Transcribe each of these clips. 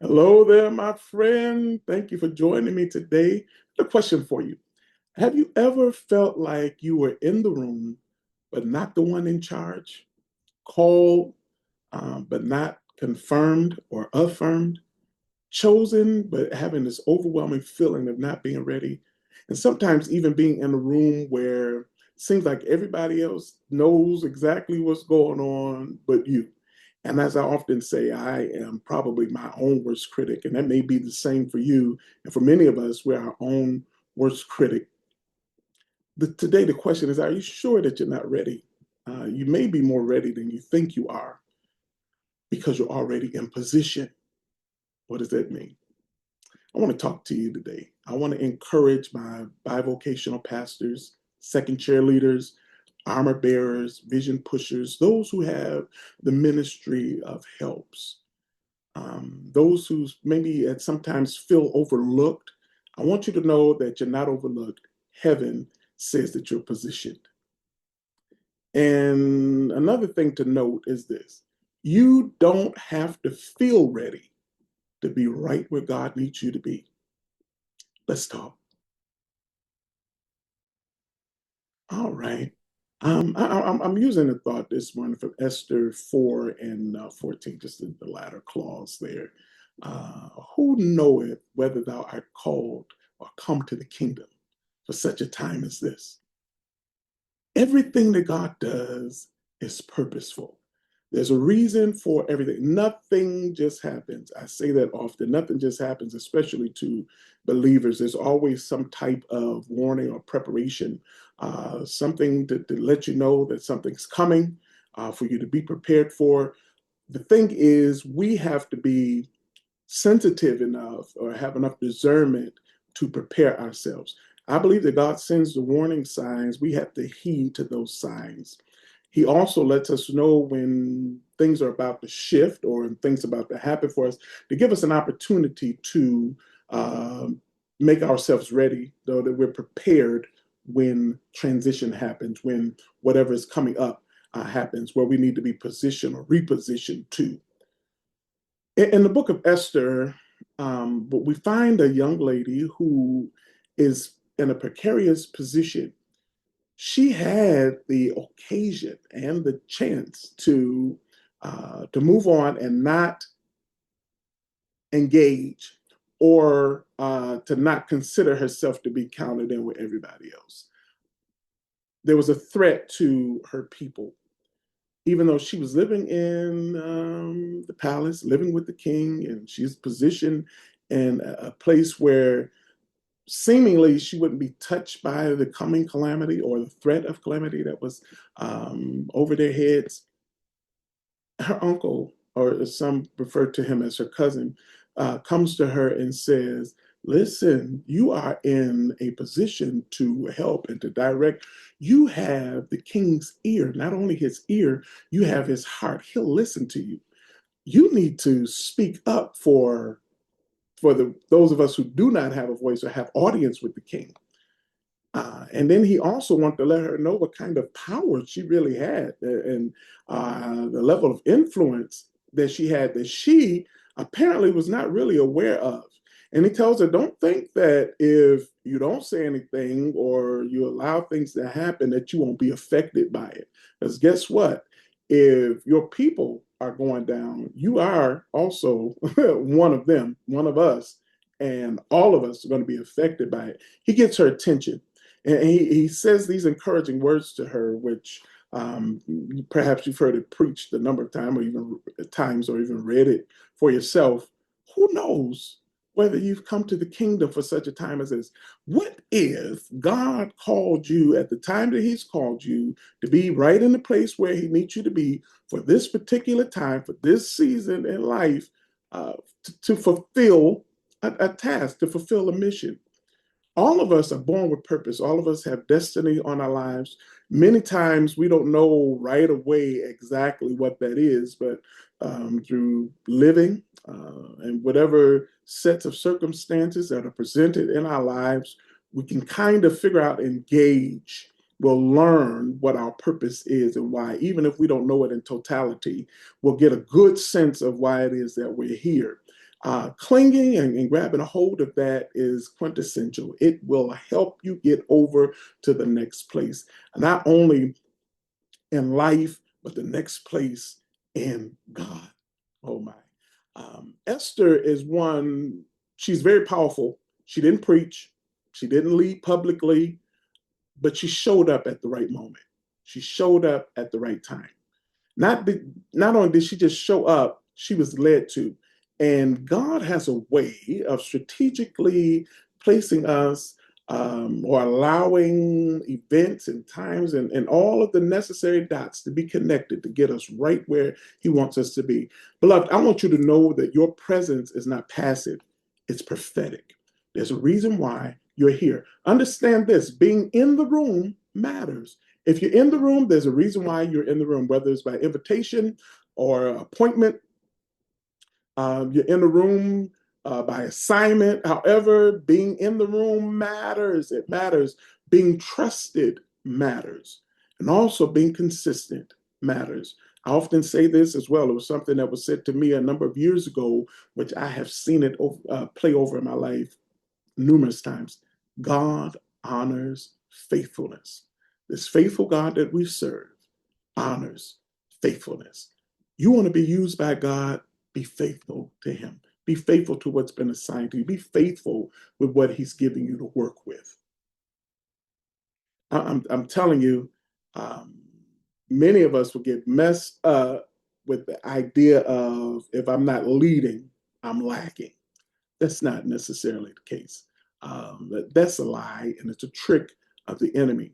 Hello there, my friend. Thank you for joining me today. A question for you. Have you ever felt like you were in the room, but not the one in charge? Called, but not confirmed or affirmed? Chosen, but having this overwhelming feeling of not being ready? And sometimes even being in a room where it seems like everybody else knows exactly what's going on, but you. And as I often say, I am probably my own worst critic, and that may be the same for you. And for many of us, we're our own worst critic. Today, the question is, are you sure that you're not ready? You may be more ready than you think you are because you're already in position. What does that mean? I want to talk to you today. I want to encourage my bivocational pastors, second chair leaders, armor bearers, vision pushers, those who have the ministry of helps, those who maybe at sometimes feel overlooked. I want you to know that you're not overlooked. Heaven says that you're positioned. And another thing to note is this: you don't have to feel ready to be right where God needs you to be. Let's talk. All right. I'm using a thought this morning from Esther 4 and 14, just the latter clause there. Who knoweth whether thou art called or come to the kingdom for such a time as this? Everything that God does is purposeful. There's a reason for everything. Nothing just happens. I say that often. Nothing just happens, especially to believers. There's always some type of warning or preparation, something to let you know that something's coming, for you to be prepared for. The thing is, we have to be sensitive enough or have enough discernment to prepare ourselves. I believe that God sends the warning signs. We have to heed to those signs. He also lets us know when things are about to shift or things about to happen for us, to give us an opportunity to make ourselves ready, though that we're prepared when transition happens, when whatever is coming up happens, where we need to be positioned or repositioned to. In the book of Esther, but we find a young lady who is in a precarious position. She had the occasion and the chance to move on and not engage, or to not consider herself to be counted in with everybody else. There was a threat to her people, even though she was living in the palace, living with the king, and she's positioned in a place where seemingly she wouldn't be touched by the coming calamity or the threat of calamity that was over their heads. Her uncle, or some refer to him as her cousin, comes to her and says, listen, you are in a position to help and to direct. You have the king's ear, not only his ear, you have his heart. He'll listen to you. You need to speak up for those of us who do not have a voice or have audience with the king. And then he also wanted to let her know what kind of power she really had, and the level of influence that she had, that she apparently was not really aware of. And he tells her, don't think that if you don't say anything or you allow things to happen, that you won't be affected by it. Because guess what? If your people are going down, you are also one of them, one of us, and all of us are going to be affected by it. He gets her attention, and he says these encouraging words to her, which perhaps you've heard it preached a number of times, or even read it for yourself. Who knows whether you've come to the kingdom for such a time as this? What if God called you at the time that He's called you to be right in the place where He needs you to be for this particular time, for this season in life, to fulfill a task, to fulfill a mission? All of us are born with purpose. All of us have destiny on our lives. Many times we don't know right away exactly what that is, but through living and whatever sets of circumstances that are presented in our lives, we can kind of figure out and gauge. We'll learn what our purpose is and why. Even if we don't know it in totality, we'll get a good sense of why it is that we're here. Clinging and grabbing a hold of that is quintessential. It will help you get over to the next place, not only in life, but the next place in God. Oh my. Esther is one, she's very powerful. She didn't preach, she didn't lead publicly, but she showed up at the right moment. She showed up at the right time. Not only did she just show up, she was led to. And God has a way of strategically placing us or allowing events and times and all of the necessary dots to be connected to get us right where He wants us to be. Beloved, I want you to know that your presence is not passive, it's prophetic. There's a reason why you're here. Understand this: being in the room matters. If you're in the room, there's a reason why you're in the room, whether it's by invitation or appointment. You're in the room by assignment. However, being in the room matters. It matters. Being trusted matters. And also being consistent matters. I often say this as well. It was something that was said to me a number of years ago, which I have seen it play over in my life numerous times. God honors faithfulness. This faithful God that we serve honors faithfulness. You want to be used by God, be faithful to Him. Be faithful to what's been assigned to you. Be faithful with what He's giving you to work with. I'm telling you, um, many of us will get messed up with the idea of if I'm not leading, I'm lacking. That's not necessarily the case. That's a lie, and it's a trick of the enemy.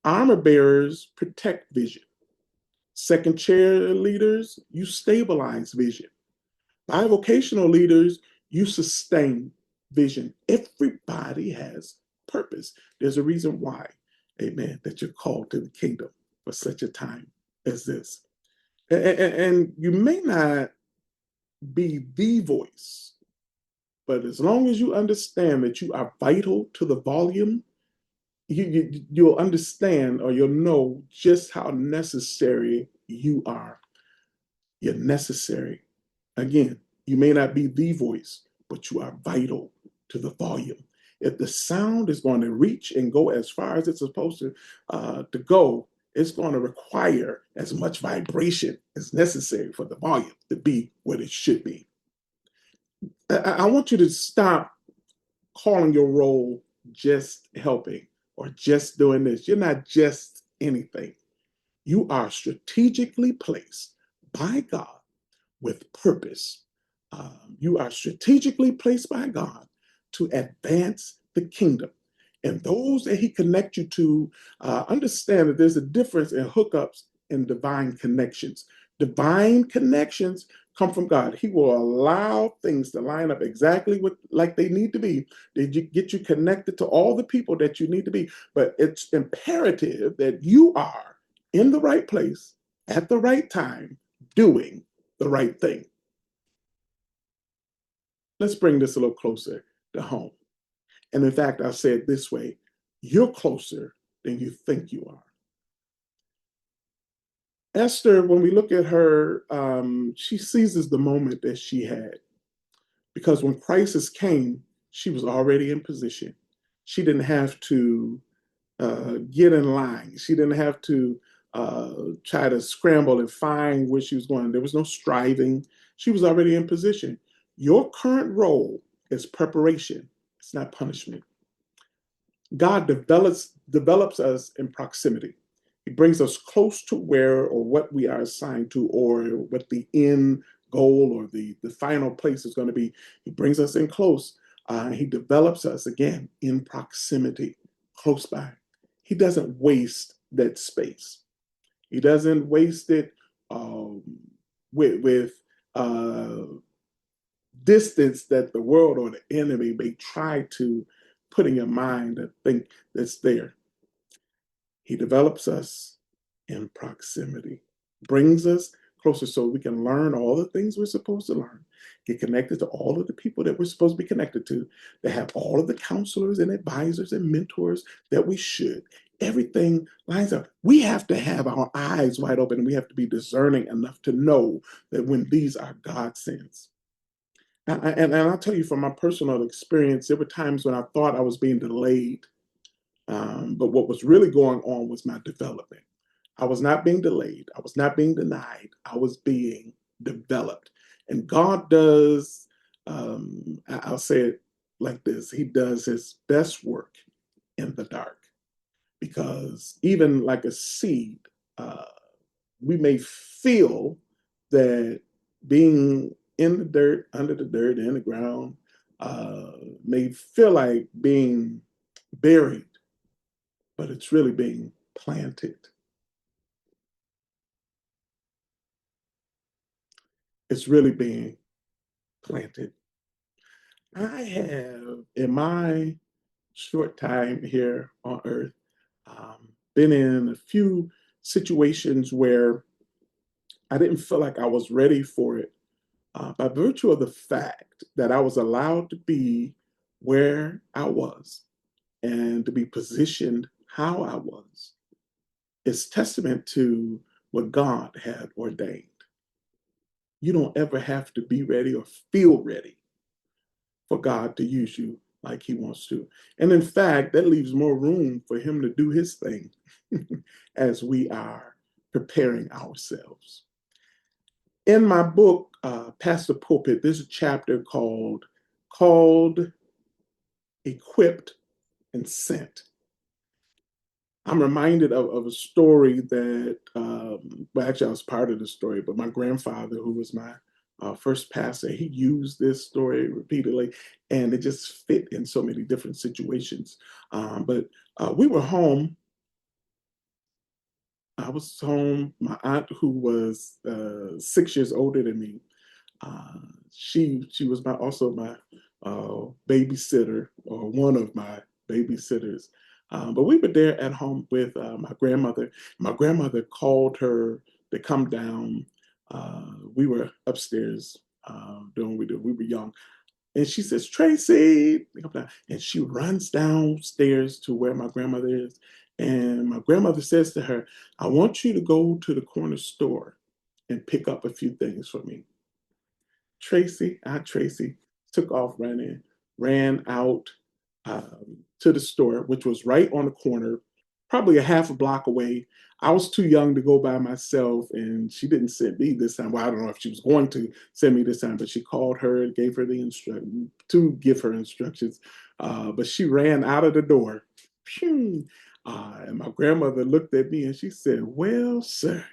Armor bearers protect vision. Second chair leaders, you stabilize vision. Bi-vocational leaders, you sustain vision. Everybody has purpose. There's a reason why, amen, that you're called to the kingdom for such a time as this. And you may not be the voice, but as long as you understand that you are vital to the volume, you'll understand or you'll know just how necessary you are. You're necessary. Again, you may not be the voice, but you are vital to the volume. If the sound is going to reach and go as far as it's supposed to go, it's going to require as much vibration as necessary for the volume to be what it should be. I want you to stop calling your role just helping or just doing this. You're not just anything. You are strategically placed by God with purpose. You are strategically placed by God to advance the kingdom. And those that He connects you to, understand that there's a difference in hookups and divine connections. Divine connections come from God. He will allow things to line up exactly like they need to be. They get you connected to all the people that you need to be. But it's imperative that you are in the right place at the right time, doing the right thing. Let's bring this a little closer to home. And in fact, I'll say it this way: you're closer than you think you are. Esther, when we look at her, she seizes the moment that she had, because when crisis came, she was already in position. She didn't have to get in line. She didn't have to try to scramble and find where she was going. There was no striving. She was already in position. Your current role is preparation. It's not punishment. God develops us in proximity. He brings us close to where or what we are assigned to, or what the end goal or the final place is going to be. He brings us in close. He develops us again in proximity, close by. He doesn't waste that space. He doesn't waste it with distance that the world or the enemy may try to put in your mind to think that's there. He develops us in proximity, brings us closer so we can learn all the things we're supposed to learn, get connected to all of the people that we're supposed to be connected to, that have all of the counselors and advisors and mentors that we should. Everything lines up. We have to have our eyes wide open, and we have to be discerning enough to know that when these are God sends. And I'll tell you from my personal experience, there were times when I thought I was being delayed, but what was really going on was my development. I was not being delayed. I was not being denied. I was being developed. And God does, I'll say it like this, He does His best work in the dark. Because even like a seed, uh, we may feel that being in the dirt, under the dirt, in the ground, uh, may feel like being buried, but it's really being planted. It's really being planted. I have, in my short time here on earth, been in a few situations where I didn't feel like I was ready for it, by virtue of the fact that I was allowed to be where I was and to be positioned how I was. It's testament to what God had ordained. You don't ever have to be ready or feel ready for God to use you like He wants to. And in fact, that leaves more room for Him to do His thing as we are preparing ourselves. In my book, Past the Pulpit, there's a chapter called Equipped and Sent. I'm reminded of a story that, well, actually, I was part of the story, but my grandfather, who was my first pastor, he used this story repeatedly, and it just fit in so many different situations. But we were home. I was home. My aunt, who was 6 years older than me, uh, she was also my babysitter, or one of my babysitters. But we were there at home with my grandmother. My grandmother called her to come down. We were upstairs doing what we did. We were young. And she says, Tracy, come down. And she runs downstairs to where my grandmother is. And my grandmother says to her, I want you to go to the corner store and pick up a few things for me. Tracy took off running, ran out to the store, which was right on the corner, probably a half a block away. I was too young to go by myself, and she didn't send me this time. Well, I don't know if she was going to send me this time, but she called her and gave her the instruction to give her instructions. But she ran out of the door. Phew. And my grandmother looked at me and she said, Well, sir.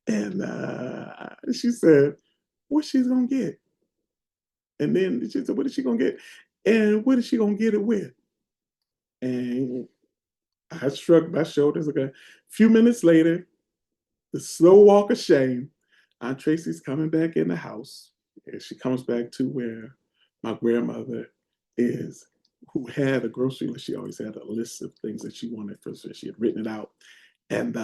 And she said, What she's gonna get? And then she said, What is she gonna get? And what is she gonna get it with? And I shrugged my shoulders. Okay. A few minutes later, the slow walk of shame, Aunt Tracy's coming back in the house. And she comes back to where my grandmother is, who had a grocery list. She always had a list of things that she wanted for, so she had written it out. And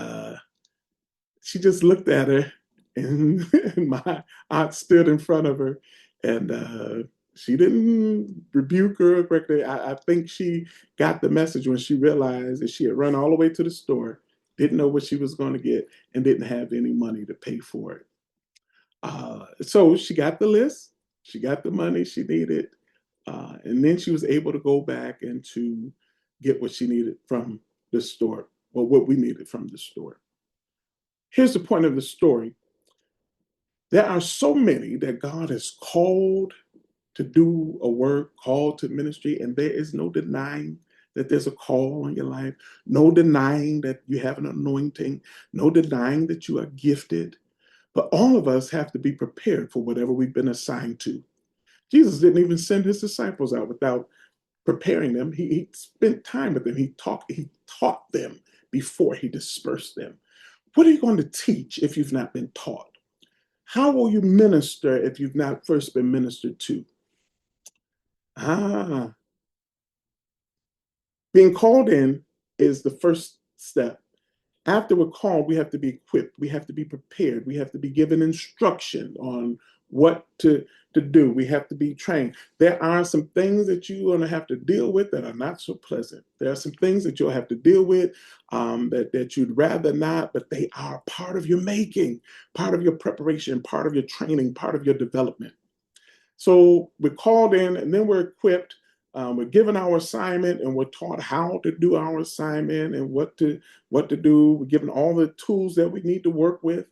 she just looked at her, and, and my aunt stood in front of her, and she didn't rebuke her correctly. I think she got the message when she realized that she had run all the way to the store, didn't know what she was going to get, and didn't have any money to pay for it. So she got the list, she got the money she needed, and then she was able to go back and to get what she needed from the store, or what we needed from the store. Here's the point of the story. There are so many that God has called to do a work, called to ministry, and there is no denying that there's a call on your life, no denying that you have an anointing, no denying that you are gifted. But all of us have to be prepared for whatever we've been assigned to. Jesus didn't even send his disciples out without preparing them. He spent time with them. He taught them before he dispersed them. What are you going to teach if you've not been taught? How will you minister if you've not first been ministered to? Ah, being called in is the first step. After we're called, we have to be equipped. We have to be prepared. We have to be given instruction on what to do. We have to be trained. There are some things that you're going to have to deal with that are not so pleasant. There are some things that you'll have to deal with that you'd rather not, but they are part of your making, part of your preparation, part of your training, part of your development. So we're called in, and then we're equipped. We're given our assignment, and we're taught how to do our assignment and what to do. We're given all the tools that we need to work with,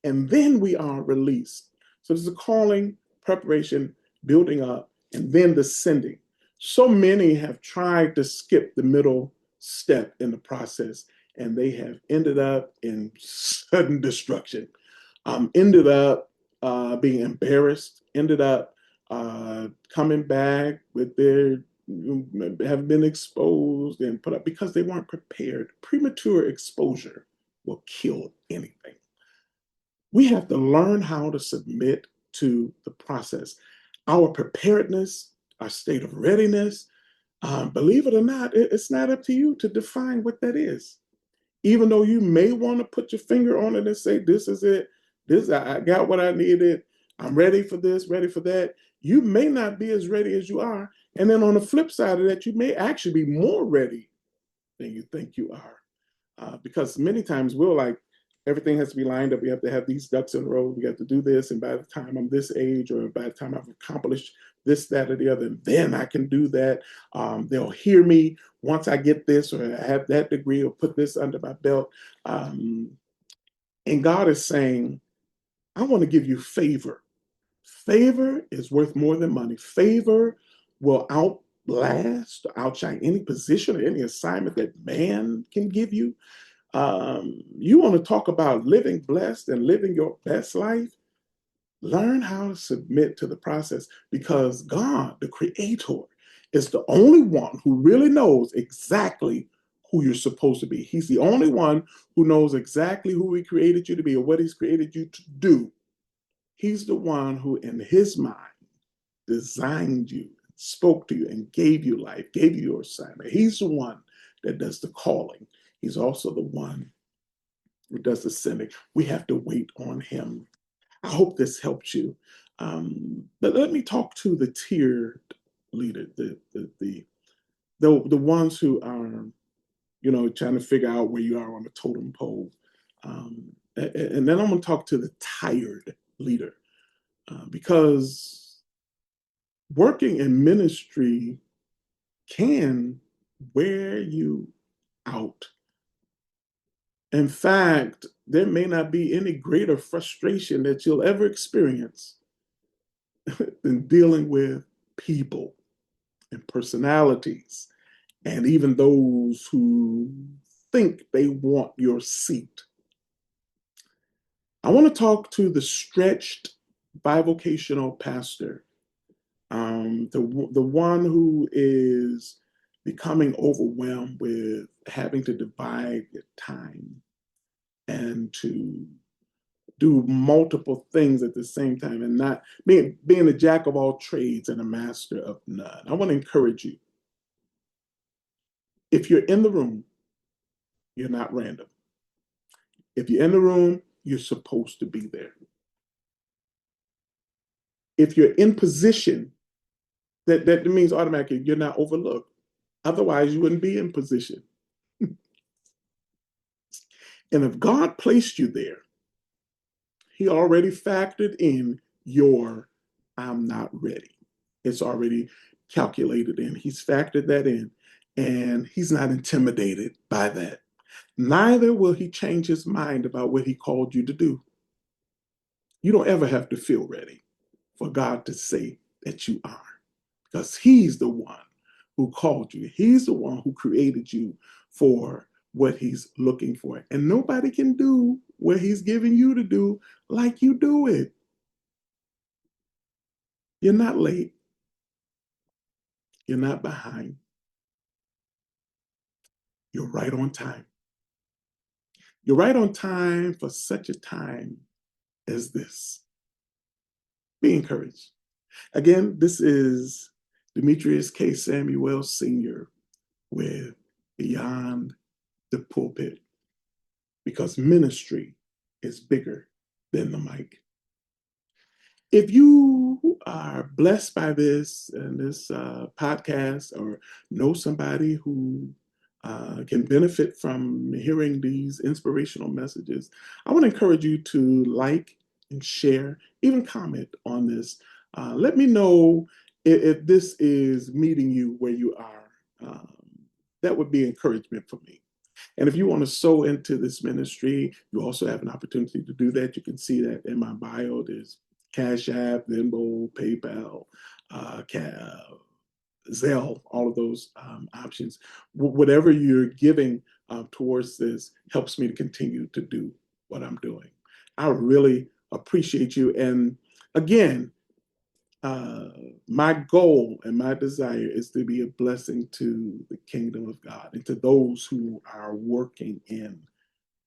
and then we are released. So there's a calling, preparation, building up, and then the sending. So many have tried to skip the middle step in the process, and they have ended up in sudden destruction. Ended up being embarrassed. Ended up coming back with their have been exposed and put up because they weren't prepared. Premature exposure will kill anything. We have to learn how to submit to the process. Our preparedness, our state of readiness, believe it or not, it's not up to you to define what that is. Even though you may want to put your finger on it and say, this is it, this I got what I needed, I'm ready for this, ready for that. You may not be as ready as you are. And then on the flip side of that, you may actually be more ready than you think you are. Because many times we're like, everything has to be lined up. We have to have these ducks in a row. We have to do this. And by the time I'm this age, or by the time I've accomplished this, that, or the other, then I can do that. They'll hear me once I get this, or I have that degree, or put this under my belt. And God is saying, I want to give you favor. Favor is worth more than money. Favor will outlast, outshine any position or any assignment that man can give you. You want to talk about living blessed and living your best life? Learn how to submit to the process, because God, the creator, is the only one who really knows exactly who you're supposed to be. He's the only one who knows exactly who he created you to be or what he's created you to do. He's the one who, in his mind, designed you, spoke to you, and gave you life, gave you your assignment. He's the one that does the calling. He's also the one who does the sending. We have to wait on him. I hope this helps you. But let me talk to the tiered leader, the ones who are, trying to figure out where you are on the totem pole. And then I'm going to talk to the tired leader, because working in ministry can wear you out. In fact, there may not be any greater frustration that you'll ever experience than dealing with people and personalities, and even those who think they want your seat. I want to talk to the stretched bivocational pastor, the one who is becoming overwhelmed with having to divide your time and to do multiple things at the same time, and not being a jack of all trades and a master of none. I want to encourage you. If you're in the room, you're not random. If you're in the room, you're supposed to be there. If you're in position, that means automatically you're not overlooked. Otherwise, you wouldn't be in position. And if God placed you there, he already factored in your I'm not ready. It's already calculated in. He's factored that in, and he's not intimidated by that. Neither will he change his mind about what he called you to do. You don't ever have to feel ready for God to say that you are, because he's the one who called you. He's the one who created you for what he's looking for. And nobody can do what he's giving you to do like you do it. You're not late. You're not behind. You're right on time. You're right on time for such a time as this. Be encouraged. Again, this is Demetrius K. Samuel Sr. with Beyond the Pulpit, because ministry is bigger than the mic. If you are blessed by this and this podcast, or know somebody who can benefit from hearing these inspirational messages, I want to encourage you to like and share, even comment on this. Let me know if this is meeting you where you are. That would be encouragement for me. And if you want to sow into this ministry, you also have an opportunity to do that. You can see that in my bio. There's Cash App, Venmo, PayPal, Zelle, all of those options. Whatever you're giving towards this helps me to continue to do what I'm doing. I really appreciate you. And again, uh, my goal and my desire is to be a blessing to the kingdom of God and to those who are working in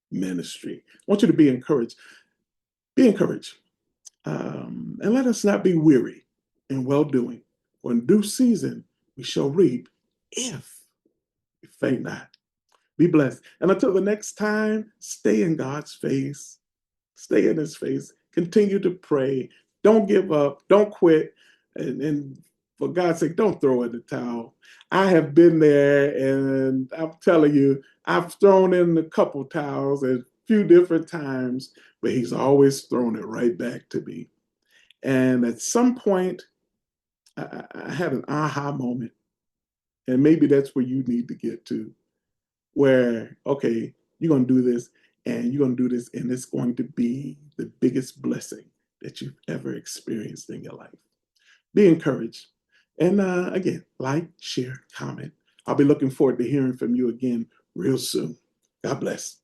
ministry. I want you to be encouraged. Be encouraged. And let us not be weary in well doing. For in due season we shall reap if we faint not. Be blessed. And until the next time, stay in God's face. Stay in his face. Continue to pray. Don't give up. Don't quit. And for God's sake, don't throw in the towel. I have been there, and I'm telling you, I've thrown in a couple towels at a few different times, but he's always thrown it right back to me. And at some point, I had an aha moment. And maybe that's where you need to get to, where, okay, you're going to do this and you're going to do this, and it's going to be the biggest blessing that you've ever experienced in your life. Be encouraged. And again, like, share, comment. I'll be looking forward to hearing from you again real soon. God bless.